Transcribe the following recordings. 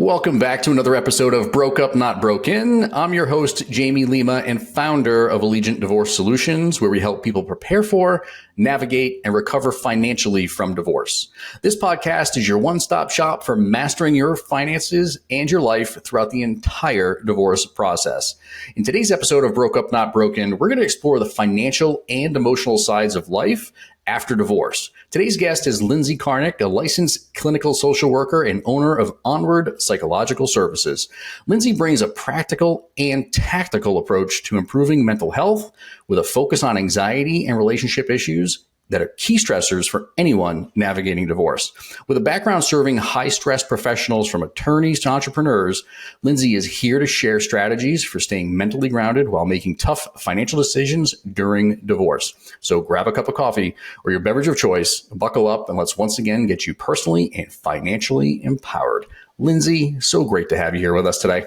Welcome back to another episode of Broke Up, Not Broken. I'm your host, Jamie Lima, and founder of Allegiant Divorce Solutions, where we help people prepare for, navigate, and recover financially from divorce. This podcast is your one-stop shop for mastering your finances and your life throughout the entire divorce process. In today's episode of Broke Up, Not Broken, we're going to explore the financial and emotional sides of life after divorce. Today's guest is Lindsey Carnick, a licensed clinical social worker and owner of Onward Psychological Services. Lindsey brings a practical and tactical approach to improving mental health with a focus on anxiety and relationship issues that are key stressors for anyone navigating divorce. With a background serving high-stress professionals from attorneys to entrepreneurs, Lindsey is here to share strategies for staying mentally grounded while making tough financial decisions during divorce. So grab a cup of coffee or your beverage of choice, buckle up, and let's once again get you personally and financially empowered. Lindsey, so great to have you here with us today.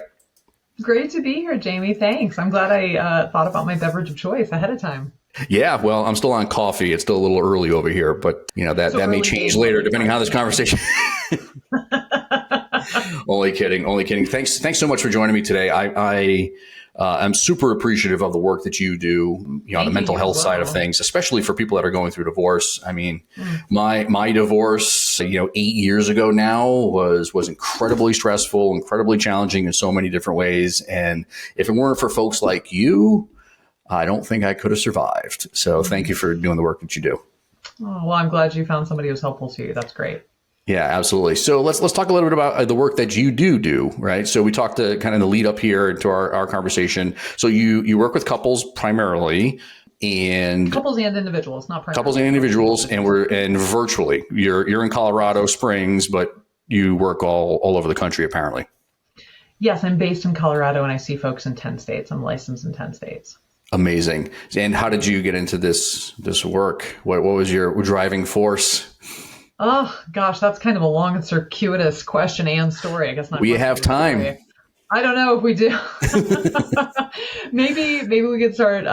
Great to be here, Jamie. Thanks. I'm glad I thought about my beverage of choice ahead of time. Yeah, well, I'm still on coffee. It's still a little early over here, but that may change later depending on how this conversation. Only kidding. Thanks so much for joining me today. I'm super appreciative of the work that you do, on the mental health side of things, especially for people that are going through divorce. I mean, my divorce, 8 years ago now was incredibly stressful, incredibly challenging in so many different ways. And if it weren't for folks like you, I don't think I could have survived. So thank you for doing the work that you do. Oh, well, I'm glad you found somebody who's helpful to you. That's great. Yeah, absolutely. So let's talk a little bit about the work that you do, right? So we talked to kind of the lead up here to our conversation. So you work with couples primarily, and couples and individuals, not primarily. Couples and individuals, and virtually. You're in Colorado Springs, but you work all over the country apparently. Yes, I'm based in Colorado and I see folks in 10 states. I'm licensed in 10 states. Amazing. And how did you get into this work? What was your driving force? Oh, gosh, that's kind of a long and circuitous question and story. I guess not. We have time. Story. I don't know if we do. Maybe we could start,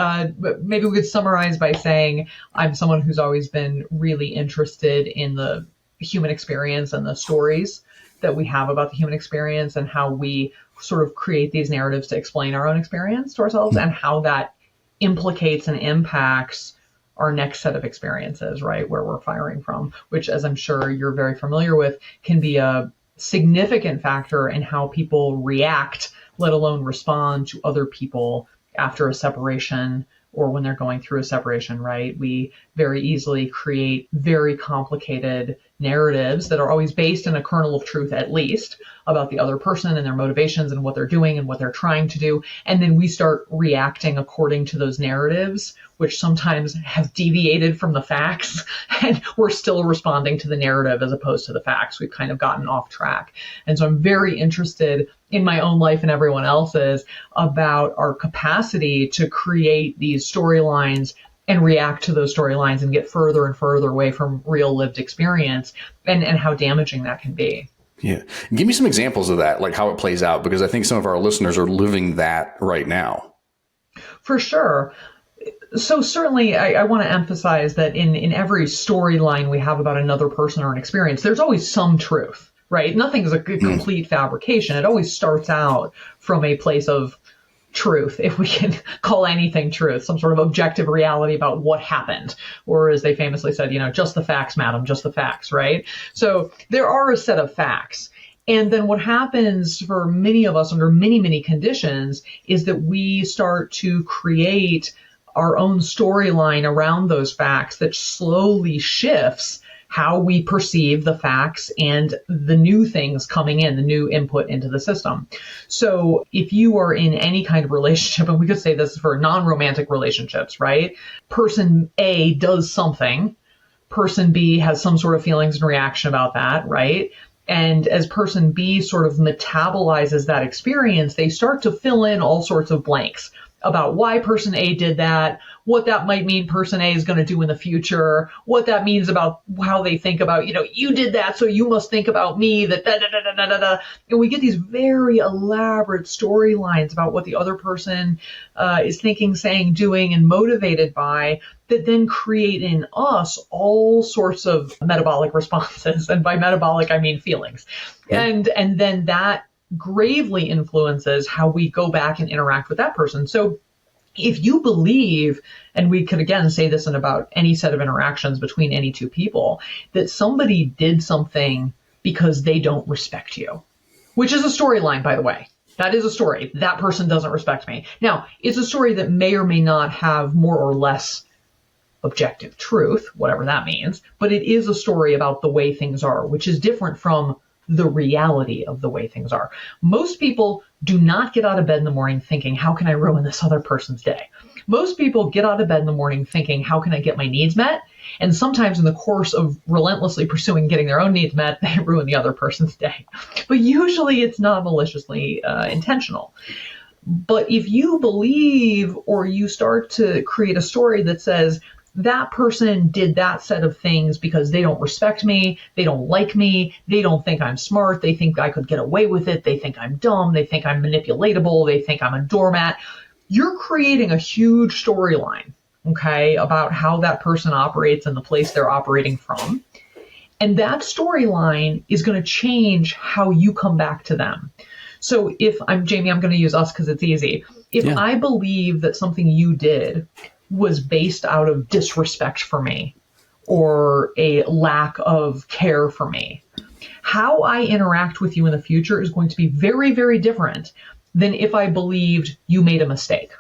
maybe we could summarize by saying I'm someone who's always been really interested in the human experience and the stories that we have about the human experience and how we sort of create these narratives to explain our own experience to ourselves and how that implicates and impacts our next set of experiences, right, where we're firing from, which, as I'm sure you're very familiar with, can be a significant factor in how people react, let alone respond to other people after a separation or when they're going through a separation, right? We very easily create very complicated narratives that are always based in a kernel of truth, at least, about the other person and their motivations and what they're doing and what they're trying to do. And then we start reacting according to those narratives, which sometimes have deviated from the facts, and we're still responding to the narrative as opposed to the facts. We've kind of gotten off track. And so I'm very interested in my own life and everyone else's about our capacity to create these storylines and react to those storylines and get further and further away from real lived experience and how damaging that can be. Yeah. Give me some examples of that, like how it plays out, because I think some of our listeners are living that right now. For sure. So certainly I want to emphasize that in every storyline we have about another person or an experience, there's always some truth, right? Nothing is a complete fabrication. It always starts out from a place of truth, if we can call anything truth, some sort of objective reality about what happened. Or as they famously said, just the facts, madam, just the facts, right? So there are a set of facts. And then what happens for many of us under many, many conditions is that we start to create our own storyline around those facts that slowly shifts how we perceive the facts and the new things coming in, the new input into the system. So if you are in any kind of relationship, and we could say this for non-romantic relationships, right? Person A does something, person B has some sort of feelings and reaction about that, right? And as person B sort of metabolizes that experience, they start to fill in all sorts of blanks about why person A did that, what that might mean person A is going to do in the future, what that means about how they think about, you did that, so you must think about me, that da-da-da-da-da-da. And we get these very elaborate storylines about what the other person is thinking, saying, doing, and motivated by that then create in us all sorts of metabolic responses. And by metabolic, I mean feelings. Yeah. And then that gravely influences how we go back and interact with that person. So if you believe, and we could again say this in about any set of interactions between any two people, that somebody did something because they don't respect you, which is a storyline, by the way. That is a story. That person doesn't respect me. Now, it's a story that may or may not have more or less objective truth, whatever that means, but it is a story about the way things are, which is different from the reality of the way things are. Most people do not get out of bed in the morning thinking, how can I ruin this other person's day? Most people get out of bed in the morning thinking, how can I get my needs met? And sometimes in the course of relentlessly pursuing getting their own needs met, they ruin the other person's day. But usually it's not maliciously intentional. But if you believe, or you start to create a story that says, that person did that set of things because they don't respect me, they don't like me, they don't think I'm smart, they think I could get away with it, they think I'm dumb, they think I'm manipulatable, they think I'm a doormat. You're creating a huge storyline, okay, about how that person operates and the place they're operating from. And that storyline is going to change how you come back to them. So if I'm Jamie, I'm going to use us because it's easy. If I believe that something you did was based out of disrespect for me or a lack of care for me, how I interact with you in the future is going to be very, very different than if I believed you made a mistake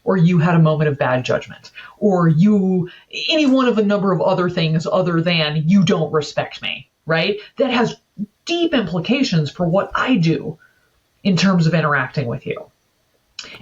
or you had a moment of bad judgment or any one of a number of other things other than you don't respect me, right? That has deep implications for what I do in terms of interacting with you.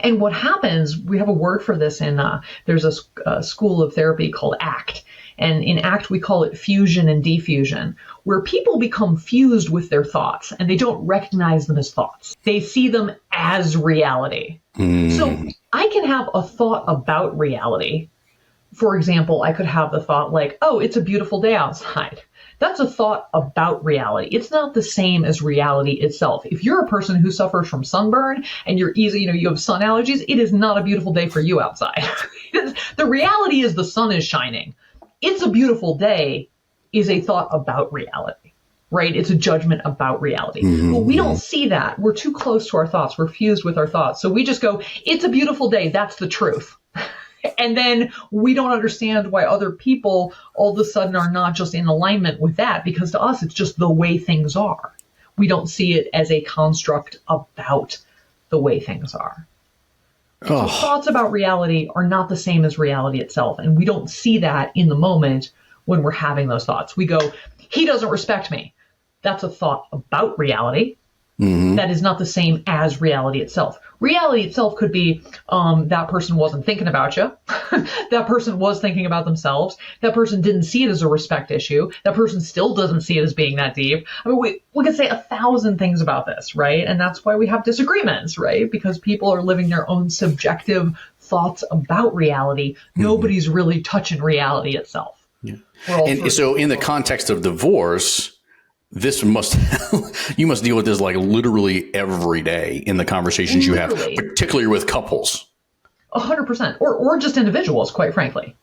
And what happens, we have a word for this there's a school of therapy called ACT. And in ACT, we call it fusion and diffusion, where people become fused with their thoughts and they don't recognize them as thoughts. They see them as reality. So I can have a thought about reality. For example, I could have the thought like, oh, it's a beautiful day outside. That's a thought about reality. It's not the same as reality itself. If you're a person who suffers from sunburn and you have sun allergies, it is not a beautiful day for you outside. The reality is the sun is shining. It's a beautiful day is a thought about reality, right? It's a judgment about reality. But we don't see that. We're too close to our thoughts. We're fused with our thoughts. So we just go, it's a beautiful day. That's the truth. And then we don't understand why other people all of a sudden are not just in alignment with that, because to us, it's just the way things are. We don't see it as a construct about the way things are. So thoughts about reality are not the same as reality itself. And we don't see that in the moment when we're having those thoughts. We go, he doesn't respect me. That's a thought about reality. That is not the same as reality itself. Reality itself could be that person wasn't thinking about you. That person was thinking about themselves. That person didn't see it as a respect issue. That person still doesn't see it as being that deep. I mean, we could say 1,000 things about this, right? And that's why we have disagreements, right? Because people are living their own subjective thoughts about reality. Nobody's really touching reality itself. And so in the context of divorce, you must deal with this like literally every day in the conversations you have, particularly with couples. 100%, or just individuals, quite frankly.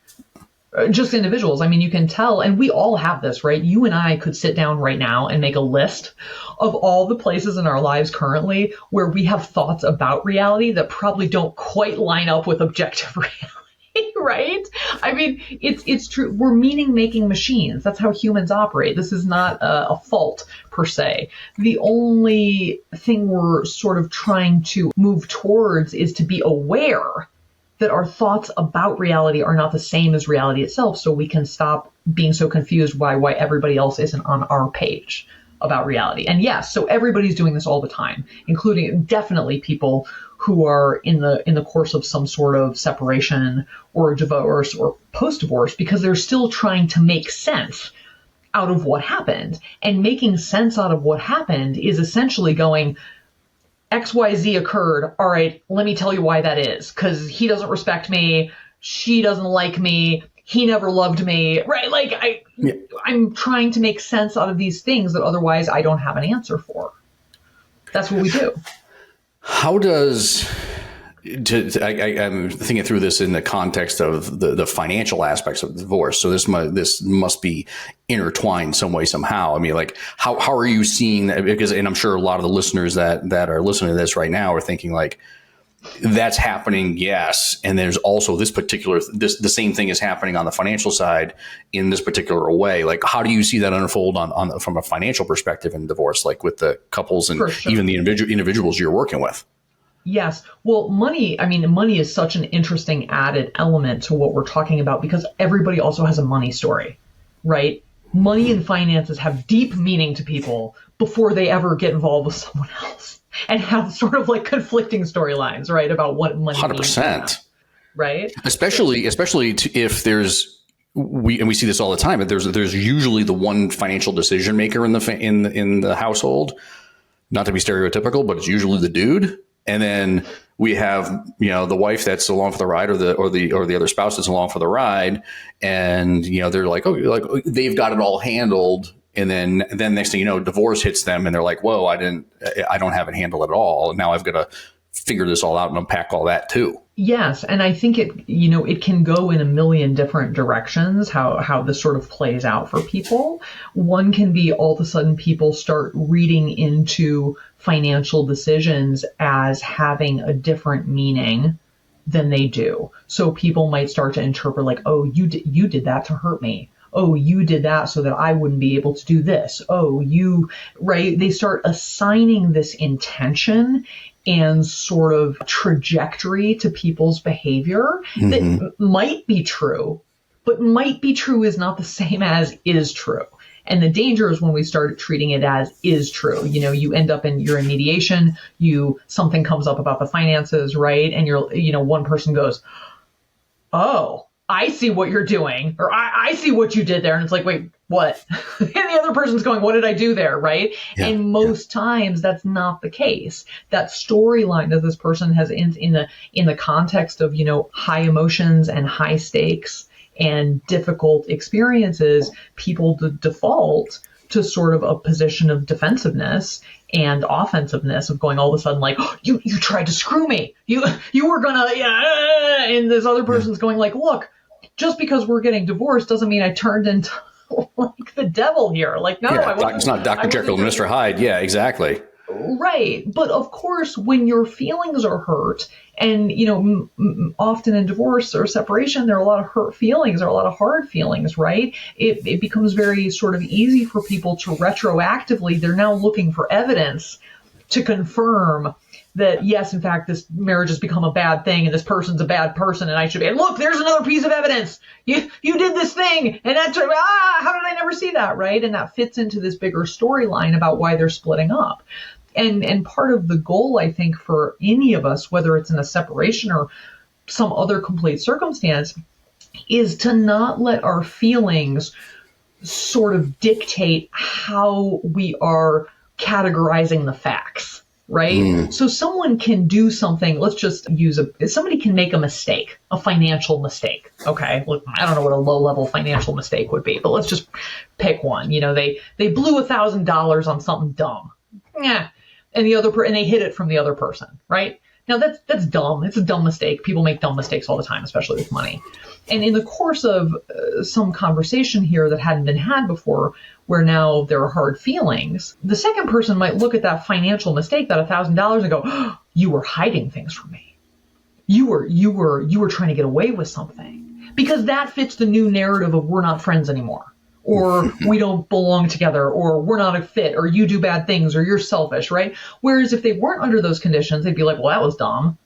Just individuals. I mean, you can tell, and we all have this, right? You and I could sit down right now and make a list of all the places in our lives currently where we have thoughts about reality that probably don't quite line up with objective reality. Right? I mean, it's true. We're meaning-making machines. That's how humans operate. This is not a fault, per se. The only thing we're sort of trying to move towards is to be aware that our thoughts about reality are not the same as reality itself, so we can stop being so confused by why everybody else isn't on our page about reality. And yes, so everybody's doing this all the time, including definitely people who are in the course of some sort of separation or divorce or post-divorce, because they're still trying to make sense out of what happened. And making sense out of what happened is essentially going, XYZ occurred. All right, let me tell you why that is. Because he doesn't respect me. She doesn't like me. He never loved me. Right? Like I'm trying to make sense out of these things that otherwise I don't have an answer for. That's what we do. How does I'm thinking through this in the context of the financial aspects of divorce. So this must be intertwined some way, somehow. I mean, like, how are you seeing that? Because, and I'm sure a lot of the listeners that are listening to this right now are thinking like, that's happening. Yes. And there's also the same thing is happening on the financial side in this particular way. Like, how do you see that unfold from a financial perspective in divorce, like with the couples and even the individuals you're working with? Yes. Well, money is such an interesting added element to what we're talking about because everybody also has a money story, right? Money and finances have deep meaning to people before they ever get involved with someone else and have sort of like conflicting storylines, right? About what money 100%. Means to them, right? Especially if there's, we see this all the time, but there's usually the one financial decision maker in the household, not to be stereotypical, but it's usually the dude. And then we have, the wife that's along for the ride, or the other spouse that's along for the ride, and they're like, they've got it all handled, and then next thing you know, divorce hits them, and they're like, whoa, I don't have it handled at all. Now I've got to figure this all out and unpack all that too. Yes, and I think it can go in a million different directions, how this sort of plays out for people. One can be all of a sudden people start reading into financial decisions as having a different meaning than they do. So people might start to interpret like, oh, you did that to hurt me. Oh, you did that so that I wouldn't be able to do this. Oh, right? They start assigning this intention and sort of trajectory to people's behavior that might be true, but might be true is not the same as is true. And the danger is when we start treating it as is true. You end up you're in mediation, something comes up about the finances, right? And one person goes, oh, I see what you're doing, or I see what you did there. And it's like, wait, what? And the other person's going, what did I do there? Right. Yeah, and most times that's not the case. That storyline that this person has in the context of, high emotions and high stakes and difficult experiences, people default to sort of a position of defensiveness and offensiveness of going all of a sudden like, oh, you tried to screw me. You were gonna, and this other person's going like, look, just because we're getting divorced doesn't mean I turned into like the devil here. Like, no, it's not Dr. Jekyll and Mr. Hyde. Yeah, exactly. Right. But of course, when your feelings are hurt, and, often in divorce or separation, there are a lot of hurt feelings, there are a lot of hard feelings, right? It becomes very sort of easy for people to retroactively, they're now looking for evidence to confirm that, yes, in fact, this marriage has become a bad thing and this person's a bad person and I should be, and look, there's another piece of evidence. You did this thing and that's, how did I never see that, right? And that fits into this bigger storyline about why they're splitting up. And part of the goal, I think, for any of us, whether it's in a separation or some other complete circumstance, is to not let our feelings sort of dictate how we are categorizing the facts, right? So someone can do something, let's just somebody can make a mistake, a financial mistake, okay? Look, I don't know what a low-level financial mistake would be, but let's just pick one. They blew $1,000 on something dumb. Yeah. And they hid it from the other person, right? Now that's dumb. It's a dumb mistake. People make dumb mistakes all the time, especially with money. And in the course of some conversation here that hadn't been had before, where now there are hard feelings, the second person might look at that financial mistake, that $1,000, and go, oh, "You were hiding things from me. You were trying to get away with something," because that fits the new narrative of we're not friends anymore. Or we don't belong together, or we're not a fit, or you do bad things, or you're selfish, right? Whereas if they weren't under those conditions, they'd be like, well, that was dumb.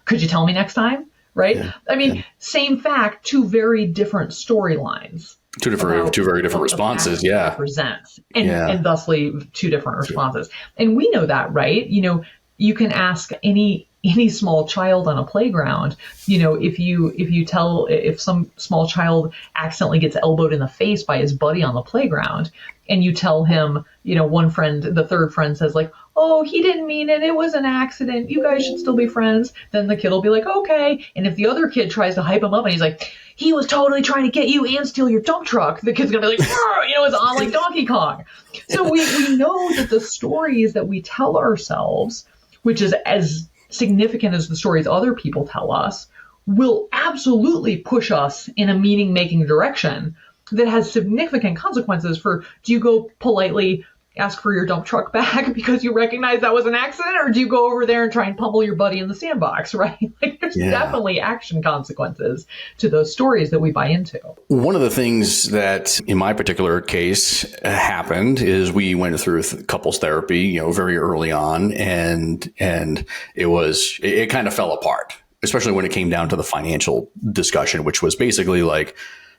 Could you tell me next time? Right? Yeah. Same fact, two very different storylines. Two very different responses, yeah. Represents, and thusly two different responses. And we know that, right? You can ask any small child on a playground, if some small child accidentally gets elbowed in the face by his buddy on the playground, and you tell him, one friend, the third friend says like, oh, he didn't mean it. It was an accident. You guys should still be friends. Then the kid will be like, okay. And if the other kid tries to hype him up and he's like, he was totally trying to get you and steal your dump truck, the kid's going to be like, it's on like Donkey Kong. So we know that the stories that we tell ourselves, which is as significant as the stories other people tell us, will absolutely push us in a meaning-making direction that has significant consequences for, do you go politely ask for your dump truck back because you recognize that was an accident, or do you go over there and try and pummel your buddy in the sandbox, right? Like, there's definitely action consequences to those stories that we buy into. One of the things that in my particular case happened is we went through couples therapy, very early on, and it kind of fell apart, especially when it came down to the financial discussion, which was basically like,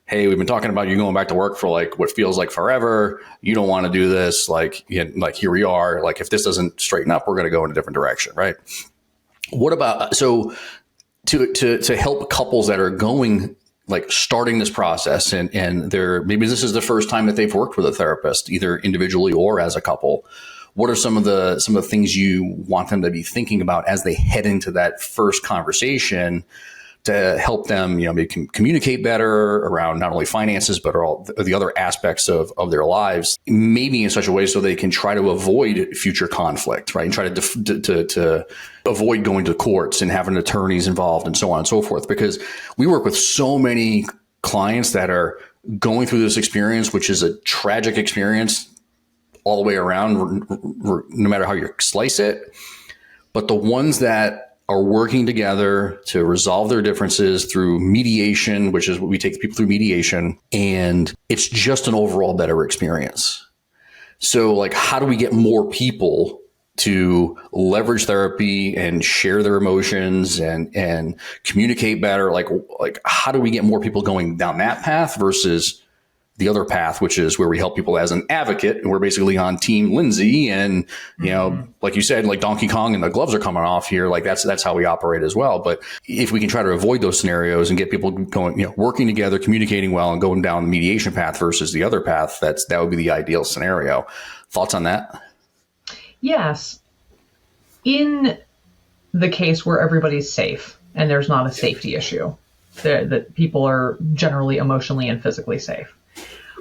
hey, we've been talking about you going back to work for like what feels like forever. You don't want to do this. Like here we are. Like, if this doesn't straighten up, we're going to go in a different direction, right? What about, so to help couples that are going, like, starting this process and maybe this is the first time that they've worked with a therapist, either individually or as a couple, what are some of the things you want them to be thinking about as they head into that first conversation to help them, maybe communicate better around not only finances, but all the other aspects of their lives, maybe in such a way so they can try to avoid future conflict, right? And try to avoid going to courts and having attorneys involved and so on and so forth. Because we work with so many clients that are going through this experience, which is a tragic experience all the way around, no matter how you slice it. But the ones that are working together to resolve their differences through mediation, which is what we take people through mediation, and it's just an overall better experience. So, like, how do we get more people to leverage therapy and share their emotions and communicate better? Like how do we get more people going down that path versus the other path, which is where we help people as an advocate, and we're basically on Team Lindsey, and like you said, like Donkey Kong and the gloves are coming off here. Like that's how we operate as well. But if we can try to avoid those scenarios and get people going, working together, communicating well, and going down the mediation path versus the other path, that would be the ideal scenario. Thoughts on that? Yes. In the case where everybody's safe and there's not a safety issue, that people are generally emotionally and physically safe,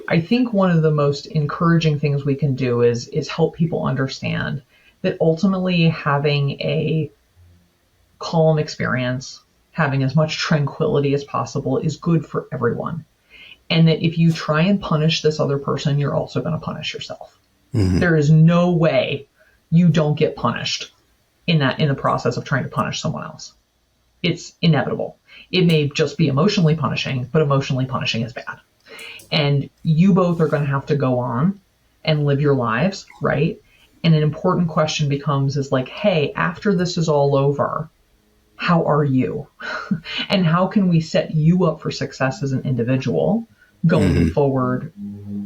I think one of the most encouraging things we can do is help people understand that ultimately having a calm experience, having as much tranquility as possible, is good for everyone. And that if you try and punish this other person, you're also going to punish yourself. Mm-hmm. There is no way you don't get punished in the process of trying to punish someone else. It's inevitable. It may just be emotionally punishing, but emotionally punishing is bad. And you both are going to have to go on and live your lives, right? And an important question becomes is like, hey, after this is all over, how are you? And how can we set you up for success as an individual going forward,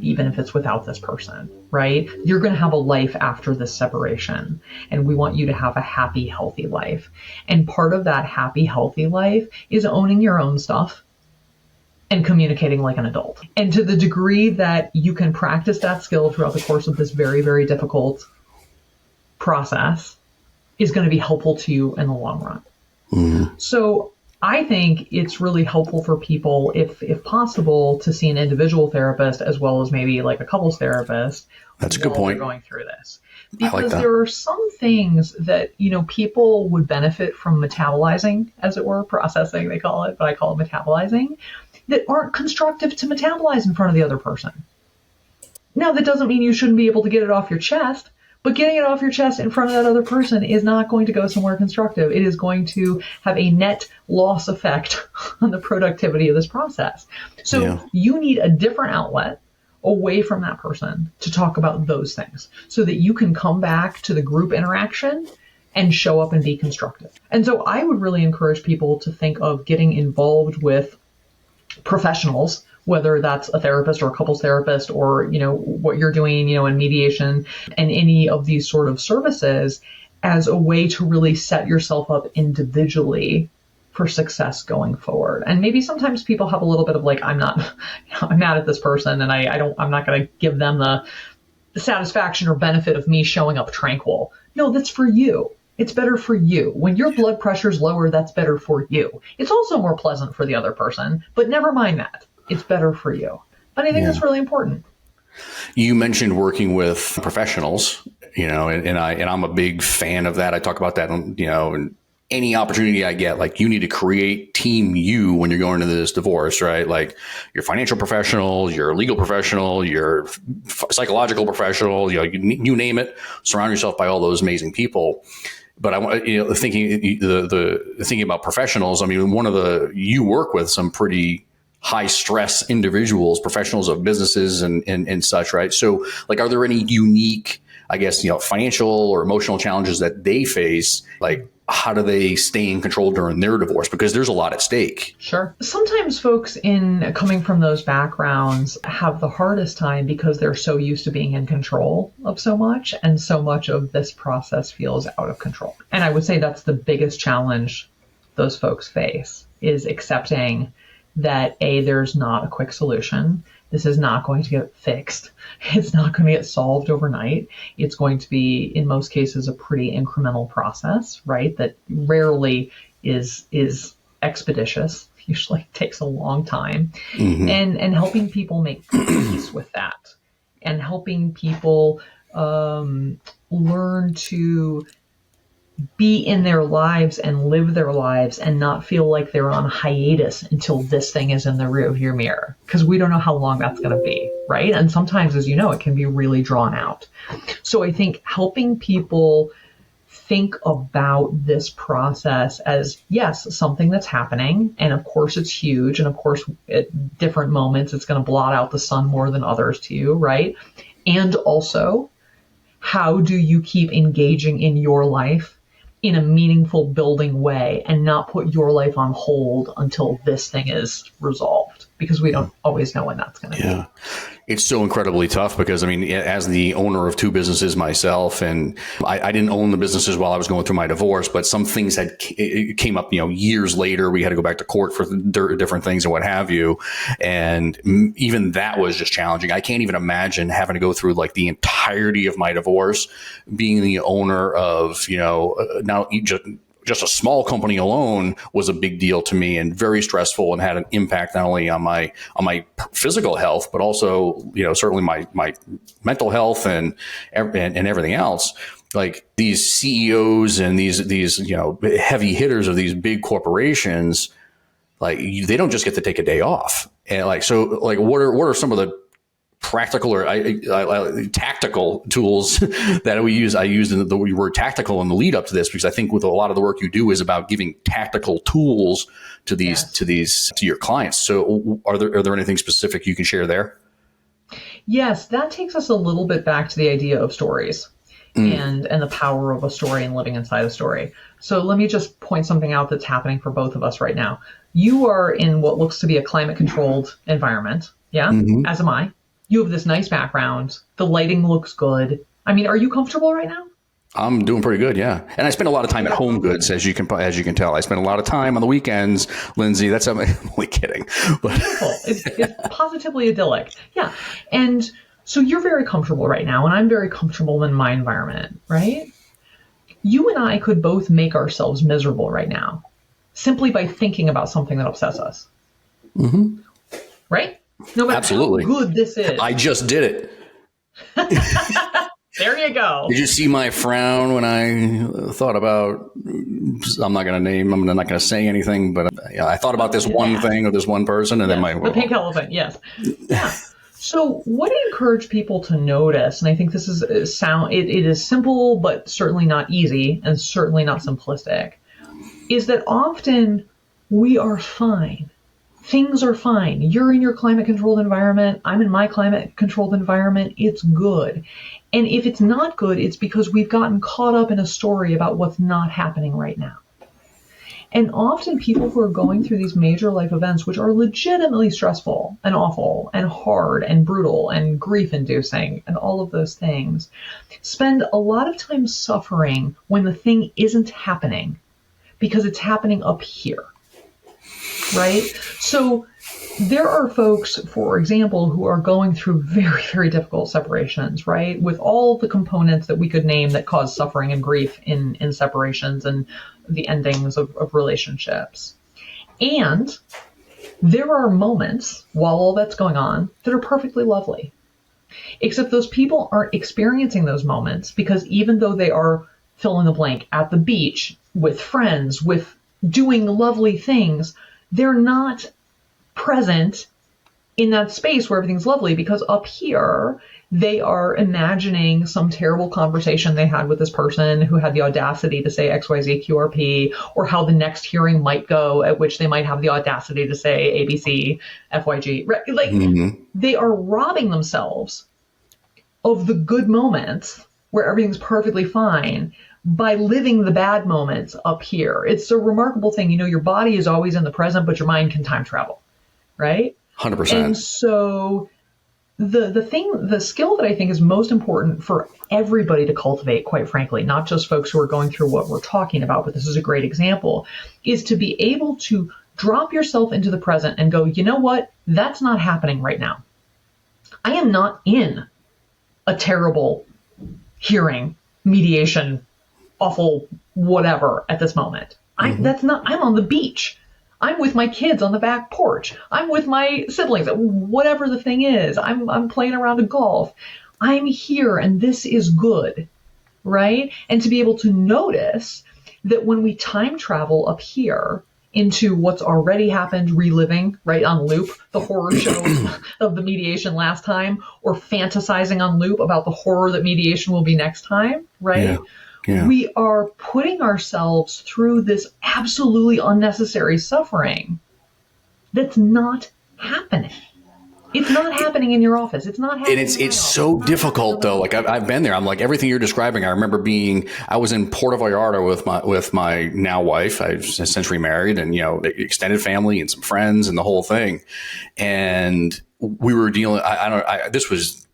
even if it's without this person, right? You're going to have a life after this separation, and we want you to have a happy, healthy life. And part of that happy, healthy life is owning your own stuff and communicating like an adult. And to the degree that you can practice that skill throughout the course of this very, very difficult process is going to be helpful to you in the long run. Mm-hmm. So I think it's really helpful for people, if possible, to see an individual therapist as well as maybe like a couples therapist. That's a good point. Going through this, because there are some things that people would benefit from metabolizing, as it were, processing they call it, but I call it metabolizing, that aren't constructive to metabolize in front of the other person. Now, that doesn't mean you shouldn't be able to get it off your chest. But getting it off your chest in front of that other person is not going to go somewhere constructive. It is going to have a net loss effect on the productivity of this process. So you need a different outlet away from that person to talk about those things so that you can come back to the group interaction and show up and be constructive. And so I would really encourage people to think of getting involved with professionals, whether that's a therapist or a couples therapist or, what you're doing, in mediation and any of these sort of services, as a way to really set yourself up individually for success going forward. And maybe sometimes people have a little bit of like, I'm mad at this person and I'm not going to give them the satisfaction or benefit of me showing up tranquil. No, that's for you. It's better for you. When your blood pressure's lower, that's better for you. It's also more pleasant for the other person, but never mind that. It's better for you. And I think that's really important. You mentioned working with professionals, and I'm a big fan of that. I talk about that, in any opportunity I get, like you need to create team you when you're going into this divorce, right? Like your financial professional, your legal professional, your psychological professional, you name it, surround yourself by all those amazing people. But I want, thinking about professionals. I mean, you work with some pretty high stress individuals, professionals of businesses and such, right? So like, are there any unique, I guess, financial or emotional challenges that they face? Like, how do they stay in control during their divorce? Because there's a lot at stake. Sure. Sometimes folks coming from those backgrounds have the hardest time because they're so used to being in control of so much, and so much of this process feels out of control. And I would say that's the biggest challenge those folks face, is accepting that there's not a quick solution. This is not going to get fixed. It's not going to get solved overnight. It's going to be, in most cases, a pretty incremental process, right? That rarely is expeditious. Usually takes a long time. Mm-hmm. And helping people make peace with that, and helping people learn to be in their lives and live their lives and not feel like they're on hiatus until this thing is in the rearview mirror, because we don't know how long that's going to be, right? And sometimes, as you know, it can be really drawn out. So I think helping people think about this process as, yes, something that's happening, and of course it's huge, and of course at different moments it's going to blot out the sun more than others to you, right? And also, how do you keep engaging in your life in a meaningful, building way, and not put your life on hold until this thing is resolved? Because we don't always know when that's going to be. It's so incredibly tough because, I mean, as the owner of two businesses myself, and I didn't own the businesses while I was going through my divorce, but some things came up, years later. We had to go back to court for different things and what have you. And even that was just challenging. I can't even imagine having to go through like the entirety of my divorce, being the owner of, now just a small company alone was a big deal to me, and very stressful, and had an impact not only on my physical health, but also, certainly my mental health and everything else. Like these CEOs and these heavy hitters of these big corporations, like they don't just get to take a day off. And what are some of the practical or tactical tools that we use? I used the word tactical in the lead up to this, because I think with a lot of the work you do is about giving tactical tools to to your clients. So are there anything specific you can share there? Yes, that takes us a little bit back to the idea of stories and the power of a story and living inside a story. So let me just point something out that's happening for both of us right now. You are in what looks to be a climate controlled environment. Yeah. Mm-hmm. As am I. You have this nice background. The lighting looks good. I mean, are you comfortable right now? I'm doing pretty good, yeah. And I spend a lot of time at Home Goods, as you can tell. I spend a lot of time on the weekends, Lindsay. I'm only kidding. But beautiful. It's positively idyllic. Yeah. And so you're very comfortable right now, and I'm very comfortable in my environment, right? You and I could both make ourselves miserable right now simply by thinking about something that upsets us. Mm-hmm. Right? No matter Absolutely. How good this is. I just did it. There you go. Did you see my frown when I thought about, I'm not going to say anything, but I thought about this one thing or this one person, and then the pink elephant. Yes. Yeah. So what I encourage people to notice, and I think this is it is simple, but certainly not easy, and certainly not simplistic, is that often we are fine. Things are fine. You're in your climate-controlled environment. I'm in my climate-controlled environment. It's good. And if it's not good, it's because we've gotten caught up in a story about what's not happening right now. And often people who are going through these major life events, which are legitimately stressful and awful and hard and brutal and grief-inducing and all of those things, spend a lot of time suffering when the thing isn't happening because it's happening up here. Right? So there are folks, for example, who are going through very, very difficult separations, right? With all the components that we could name that cause suffering and grief in separations and the endings of relationships. And there are moments while all that's going on that are perfectly lovely. Except those people aren't experiencing those moments because even though they are fill in the blank at the beach, with friends, with doing lovely things, they're not present in that space where everything's lovely, because up here they are imagining some terrible conversation they had with this person who had the audacity to say XYZQRP, or how the next hearing might go, at which they might have the audacity to say ABC, FYG. Right? Like, they are robbing themselves of the good moments where everything's perfectly fine by living the bad moments up here. It's a remarkable thing. You know, your body is always in the present, but your mind can time travel, right? 100%. And so the skill that I think is most important for everybody to cultivate, quite frankly, not just folks who are going through what we're talking about, but this is a great example, is to be able to drop yourself into the present and go, you know what? That's not happening right now. I am not in a terrible hearing, mediation, awful whatever at this moment. I'm on the beach. I'm with my kids on the back porch. I'm with my siblings, whatever the thing is. I'm playing around at golf. I'm here and this is good, right? And to be able to notice that when we time travel up here into what's already happened, reliving, right, on loop, the horror show of the mediation last time, or fantasizing on loop about the horror that mediation will be next time, right? Yeah. Yeah. We are putting ourselves through this absolutely unnecessary suffering that's not happening. It's not happening in your office. It's not happening. And it's so difficult though. Like I've been there. I'm like, everything you're describing. I remember I was in Puerto Vallarta with my now wife. I was essentially married, and, you know, extended family and some friends and the whole thing. And we were dealing, this was,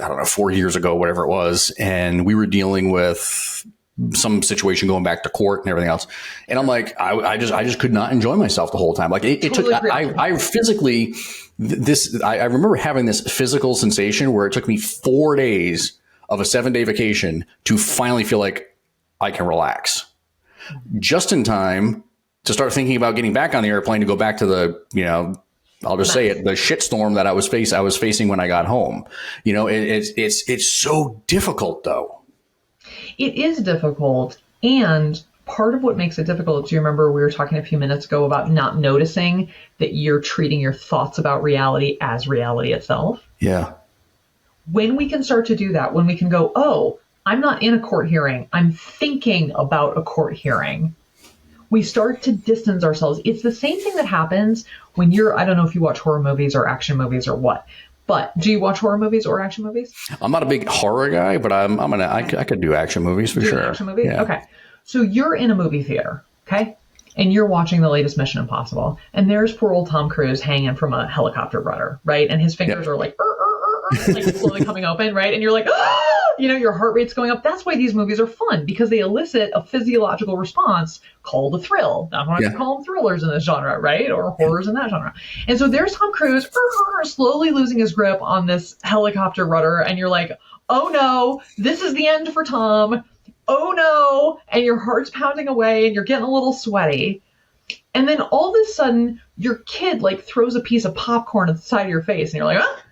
I don't know, 4 years ago, whatever it was. And we were dealing with some situation going back to court and everything else. And I'm like, I just could not enjoy myself the whole time. Like it Totally took, I physically, I remember having this physical sensation where it took me 4 days of a 7-day vacation to finally feel like I can relax, just in time to start thinking about getting back on the airplane to go back to the, you know, I'll just say it, the shitstorm that I was facing when I got home. You know, it's so difficult though. It is difficult. And part of what makes it difficult, do you remember we were talking a few minutes ago about not noticing that you're treating your thoughts about reality as reality itself? Yeah. When we can start to do that, when we can go, oh, I'm not in a court hearing, I'm thinking about a court hearing, we start to distance ourselves. It's the same thing that happens when I don't know if you watch horror movies or action movies or what, but do you watch horror movies or action movies? I'm not a big horror guy, but I could do action movies for sure. Action movies? Yeah. Okay. So you're in a movie theater, okay? And you're watching the latest Mission Impossible, and there's poor old Tom Cruise hanging from a helicopter rudder, right? And his fingers are like, like slowly coming open, right? And you're like, ah! You know, your heart rate's going up. That's why these movies are fun, because they elicit a physiological response called a thrill. That's why I call them thrillers in this genre, right? Or horrors in that genre. And so there's Tom Cruise slowly losing his grip on this helicopter rudder, and you're like, oh no, this is the end for Tom. Oh no. And your heart's pounding away and you're getting a little sweaty. And then all of a sudden your kid like throws a piece of popcorn at the side of your face and you're like, ah!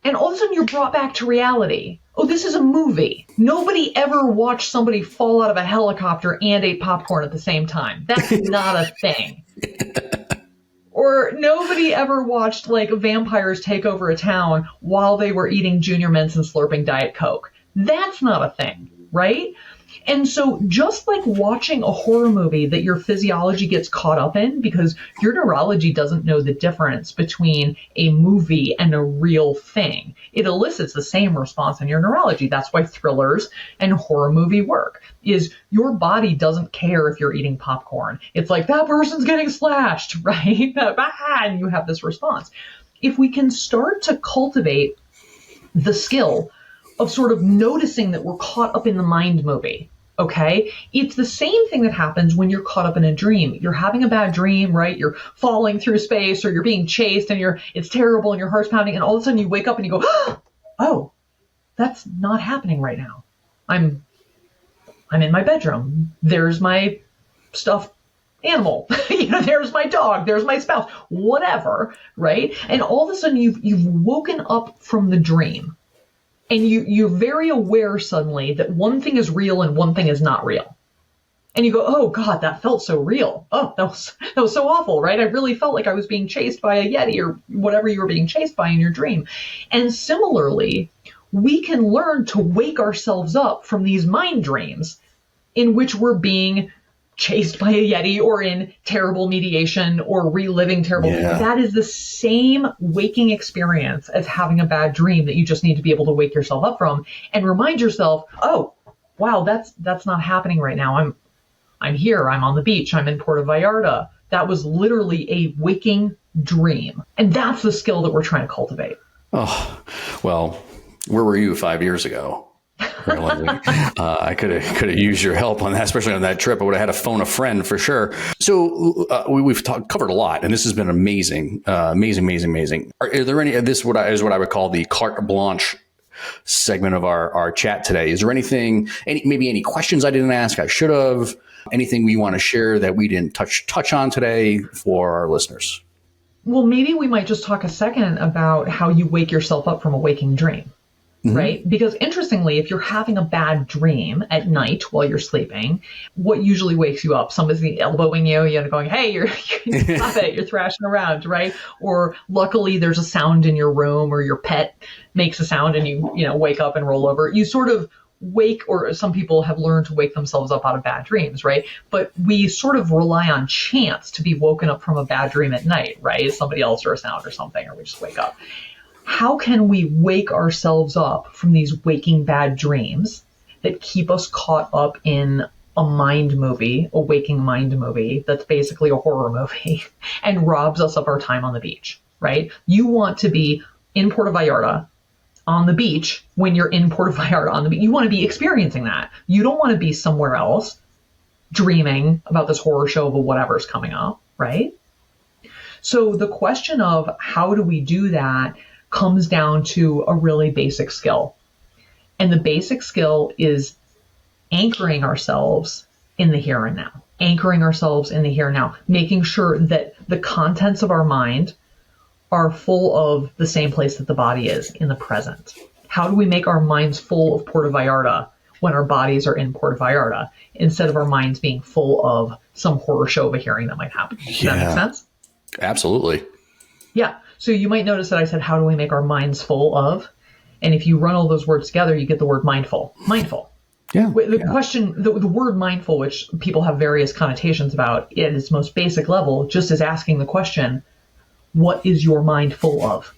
And all of a sudden you're brought back to reality. Oh, this is a movie. Nobody ever watched somebody fall out of a helicopter and ate popcorn at the same time. That's not a thing. Or nobody ever watched like vampires take over a town while they were eating Junior Mints and slurping Diet Coke. That's not a thing, right? And so just like watching a horror movie that your physiology gets caught up in because your neurology doesn't know the difference between a movie and a real thing. It elicits the same response in your neurology. That's why thrillers and horror movie work, is your body doesn't care if you're eating popcorn. It's like, that person's getting slashed, right? And you have this response. If we can start to cultivate the skill of sort of noticing that we're caught up in the mind movie, okay? It's the same thing that happens when you're caught up in a dream. You're having a bad dream, right? You're falling through space or you're being chased and it's terrible and your heart's pounding and all of a sudden you wake up and you go, oh, that's not happening right now. I'm in my bedroom. There's my stuffed animal. There's my dog. There's my spouse. Whatever, right? And all of a sudden you've woken up from the dream. And you're very aware suddenly that one thing is real and one thing is not real. And you go, oh God, that felt so real. Oh, that was so awful, right? I really felt like I was being chased by a Yeti or whatever you were being chased by in your dream. And similarly, we can learn to wake ourselves up from these mind dreams in which we're being chased by a Yeti or in terrible mediation or reliving terrible. Yeah. That is the same waking experience as having a bad dream that you just need to be able to wake yourself up from and remind yourself, oh, wow, that's not happening right now. I'm here. I'm on the beach. I'm in Puerto Vallarta. That was literally a waking dream. And that's the skill that we're trying to cultivate. Oh, well, where were you 5 years ago? Really? I could have used your help on that, especially on that trip. I would have had to phone a friend for sure. So we've covered a lot, and this has been amazing. Are there any? This is what I would call the carte blanche segment of our chat today. Is there anything? Maybe any questions I didn't ask I should have? Anything we want to share that we didn't touch on today for our listeners? Well, maybe we might just talk a second about how you wake yourself up from a waking dream. Right? Because interestingly, if you're having a bad dream at night while you're sleeping, what usually wakes you up? Somebody's elbowing you, going, hey, you're stop it, you're thrashing around, right? Or luckily there's a sound in your room or your pet makes a sound and you wake up and roll over. You sort of wake, or some people have learned to wake themselves up out of bad dreams, right? But we sort of rely on chance to be woken up from a bad dream at night, right? Somebody else or a sound or something, or we just wake up. How can we wake ourselves up from these waking bad dreams that keep us caught up in a mind movie, a waking mind movie that's basically a horror movie and robs us of our time on the beach, right? You want to be in Puerto Vallarta on the beach when you're in Puerto Vallarta on the beach. You want to be experiencing that. You don't want to be somewhere else dreaming about this horror show of whatever's coming up, right? So the question of how do we do that comes down to a really basic skill. And the basic skill is anchoring ourselves in the here and now. Anchoring ourselves in the here and now. Making sure that the contents of our mind are full of the same place that the body is, in the present. How do we make our minds full of Puerto Vallarta when our bodies are in Puerto Vallarta, instead of our minds being full of some horror show of a hearing that might happen? Does that make sense? Absolutely. Yeah. So you might notice that I said, how do we make our minds full of? And if you run all those words together, you get the word mindful. Mindful. Yeah. The question, the word mindful, which people have various connotations about at its most basic level, just is asking the question, what is your mind full of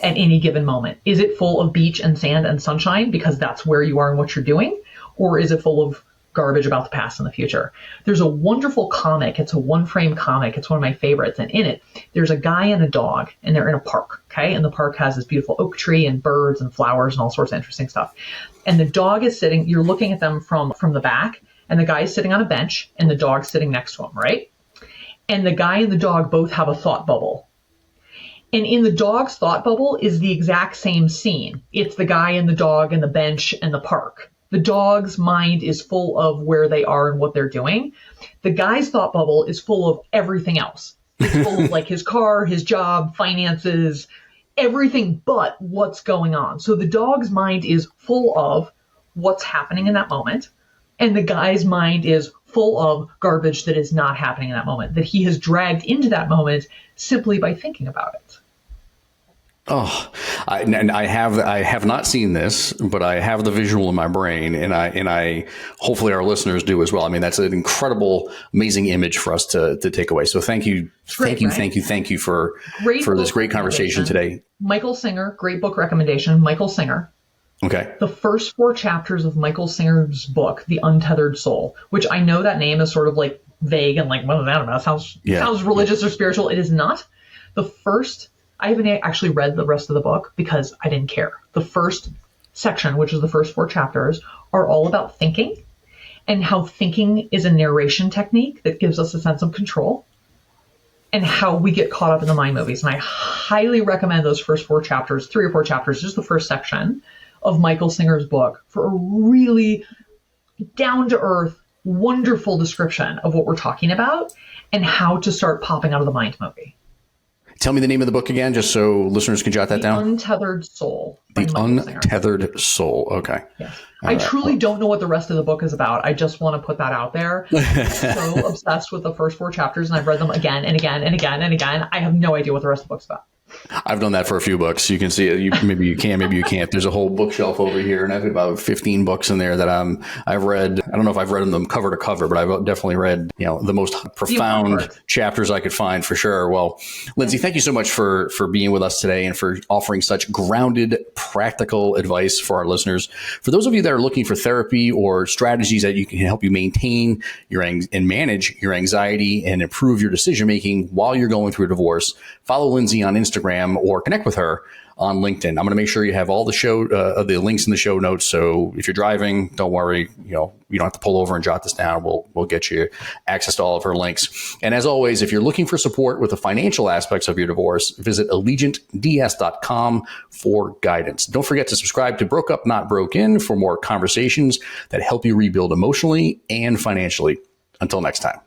at any given moment? Is it full of beach and sand and sunshine because that's where you are and what you're doing? Or is it full of garbage about the past and the future? There's a wonderful comic. It's a one-frame comic. It's one of my favorites. And in it, there's a guy and a dog, and they're in a park, okay? And the park has this beautiful oak tree and birds and flowers and all sorts of interesting stuff. And the dog is sitting, you're looking at them from the back, and the guy is sitting on a bench, and the dog's sitting next to him, right? And the guy and the dog both have a thought bubble. And in the dog's thought bubble is the exact same scene. It's the guy and the dog and the bench and the park. The dog's mind is full of where they are and what they're doing. The guy's thought bubble is full of everything else. It's full of like his car, his job, finances, everything but what's going on. So the dog's mind is full of what's happening in that moment. And the guy's mind is full of garbage that is not happening in that moment, that he has dragged into that moment simply by thinking about it. Oh, I have not seen this, but I have the visual in my brain, and I hopefully our listeners do as well. I mean, that's an incredible, amazing image for us to take away. So thank you for this great conversation today. Michael Singer, great book recommendation. Michael Singer. Okay. The first 4 chapters of Michael Singer's book, The Untethered Soul, which I know that name is sort of like vague and like, well, I don't know, sounds religious or spiritual. It is not. I haven't actually read the rest of the book because I didn't care. The first section, which is the first 4 chapters, are all about thinking and how thinking is a narration technique that gives us a sense of control and how we get caught up in the mind movies. And I highly recommend those first 4 chapters, 3 or 4 chapters, just the first section of Michael Singer's book for a really down-to-earth, wonderful description of what we're talking about and how to start popping out of the mind movie. Tell me the name of the book again, just so listeners can jot that down. Untethered Soul. The Untethered Soul. Okay. Yes. I truly don't know what the rest of the book is about. I just want to put that out there. I'm so obsessed with the first 4 chapters, and I've read them again and again and again and again. I have no idea what the rest of the book's about. I've done that for a few books. You can see it. Maybe you can, maybe you can't. There's a whole bookshelf over here, and I've got about 15 books in there that I've read. I don't know if I've read them cover to cover, but I've definitely read, the most profound chapters I could find for sure. Well, Lindsey, thank you so much for being with us today and for offering such grounded, practical advice for our listeners. For those of you that are looking for therapy or strategies that you can help you maintain and manage your anxiety and improve your decision making while you're going through a divorce, follow Lindsey on Instagram or connect with her on LinkedIn. I'm going to make sure you have all the links in the show notes. So if you're driving, don't worry. You don't have to pull over and jot this down. We'll get you access to all of her links. And as always, if you're looking for support with the financial aspects of your divorce, visit allegiantds.com for guidance. Don't forget to subscribe to Broke Up, Not Broken for more conversations that help you rebuild emotionally and financially. Until next time.